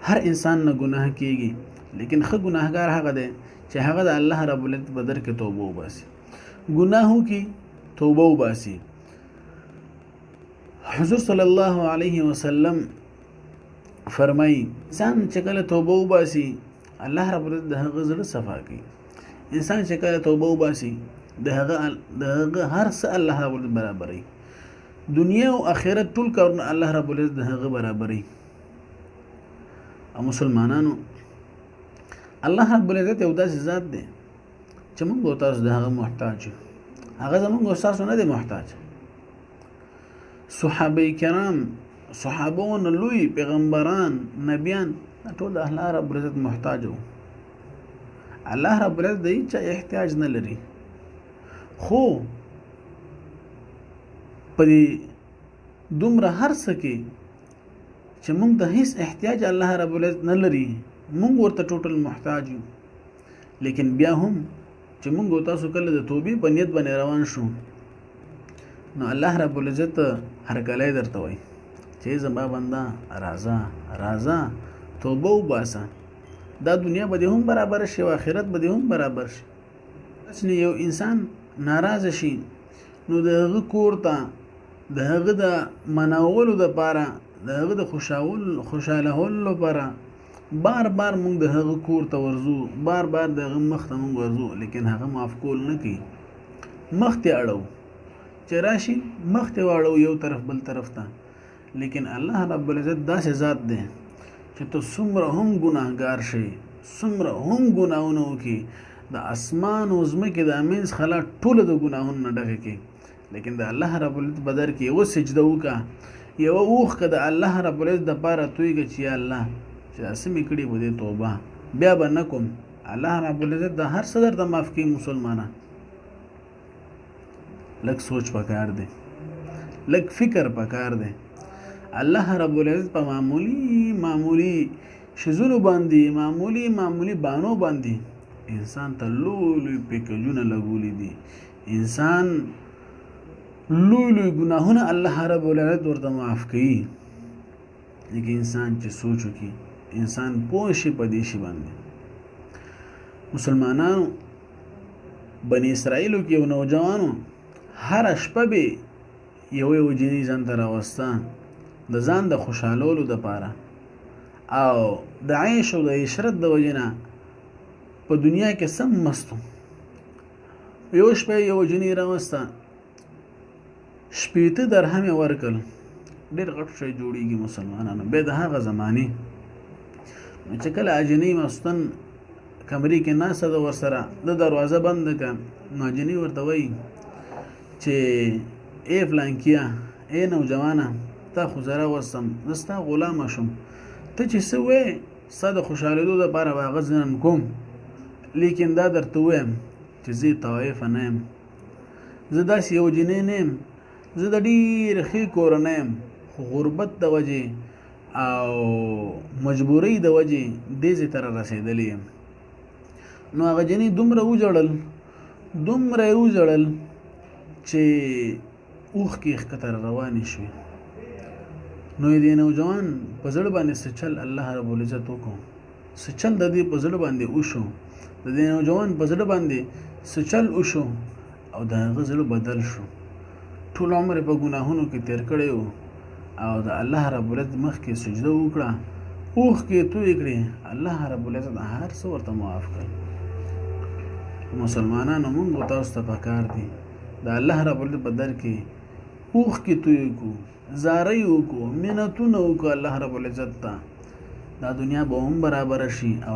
هر انسان نه ګناه کیږي، لیکن ښه ګناهګار هغه دی چې هغه د الله رب العزت په در کې توبه وباسي، ګناهو کې توبه وباسي. حضور صلی الله علیه وسلم فرمایي انسان چې کله توبه وباسي الله رب العزت د هغه زړه صفا کوي. انسان چې کله توبه وباسي د هغه هر څه الله رب العزت برابري، دنیا او آخرت ټول کارونه الله رب العزت د هغه برابري. او مسلمانانو الله رب العزت یو داسې ذات دی چې موږ او تاسو د هغه محتاج یو، هغه زموږ او تاسو نه دی محتاج. صحابه کرام، صحابون، لوی پیغمبران، نبیان ټول د الله رب العزت محتاج وو. الله رب العزت د هیڅ احتیاج نه لري، خو په دومره هر څه کې چې موږ د هیڅ احتیاج الله رب العزت نه لري، موږ ورته ټوټل محتاج یو. لیکن بیا هم چې موږ او تاسو کله د توبې په نیت باندې روان شو نو الله رب العزت هرکلی درته وایي چې زما بنده راځه راځه توبه وباسه، دا دنیا به دې هم برابر شي او آخرت به دې هم برابر شي. چې یو انسان ناراضه شي نو د هغه کور ته د هغه د مناولو دپاره، د هغه د خوشحالولو لپاره بار بار موږ د هغه کور ته ورځو، بار بار د هغه مخ ته موږ ورځو، لیکن هغه معاف کول نه کوي. مخ ته اړو چې راشي، مخ ته واړو یو طرف بل طرف ته. لیکن الله رب العزت داسې ذات دی چې ته څومره هم ګناهګار شي، څومره هم ګناهونه وکړي، د اسمان او ځمکې د منځ خلا ټوله د ګناهونو نه ډکه کړي، لیکن د الله رب العزت په در کې یوه سجده وکړه، یوه اوښکه د الله رب العزت دپاره تویږه چې یا الله چې داسې مې کړي په دې توبه بیا به نه کوم. الله رب العزت د هر څه درته معاف کوي. مسلمانان لږ سوچ پکار دی، لږ فکر پکار دی. الله رب العزت په معمولی شیزونو باندې، معمولی بانو باندې انسان ته لوی پیکجونه لګولی دي. انسان لوی ګناهونه الله رب العزت ورته معاف کوي. لیکن انسان چې سوچ وکړي، انسان پوه شي په دې شي باندې. مسلمانانو بني اسرائیلو کې یو نوجوانو هر شپه به یو جنۍ ځان ته راوسته د ځان د خوشحالولو دپاره او د عیش او د عشرت د وجې نه په دنیا کې سم مستو. یو شپه یو جنۍ راوسته، 80 درهم یې ورکړل. ډېر غټ شی جوړېږي مسلمانانو. بیا د هغه زمانې چې کله اجنۍ مستن کمرې کې ناسته ده ورسره، د دروازه بنده کړه، نو اجنۍ ورته وایي چې ای فلانکیه، ای نوجوانه، تا خو زه راوستم، زه ستا غلامه شم، ته چې څه وایې ستا د خوشحالېدو دپاره به هغه زه نن کوم، لیکن دا درته ووایم چې زه طوایفه نه یم، زه داسې یو جنۍ نه یم، زه د ډېر ښې کورنۍ یم، خو غربت د وجې او مجبورۍ د وجې دې ځای ته رارسېدلی یم. نو هغه جنۍ دومره یې وژړل چې اوښکې یې ښکته روانې شوې. نو یې دې نوجوان په زړه باندې څه چل الله رب العزت وکړو، څه چل د دې په زړه باندې وشو، د دې نوجوان په زړه باندې څه چل وشو او د هغه زړه بدل شو. ټول عمر په ګناهونو کې تیر کړی و او د الله رب العزت مخ کې سجده وکړه، اوښکې یې تویې کړې، الله رب العزت هر څه ورته معاف کړل. مسلمانانو موږ او تاسو ته پکار دي د الله رب العزت په در کې اوښکې تویې کړو، زارۍ وکړو، منتونه وکړو الله رب العزت ته. دا دنیا به هم برابره شي او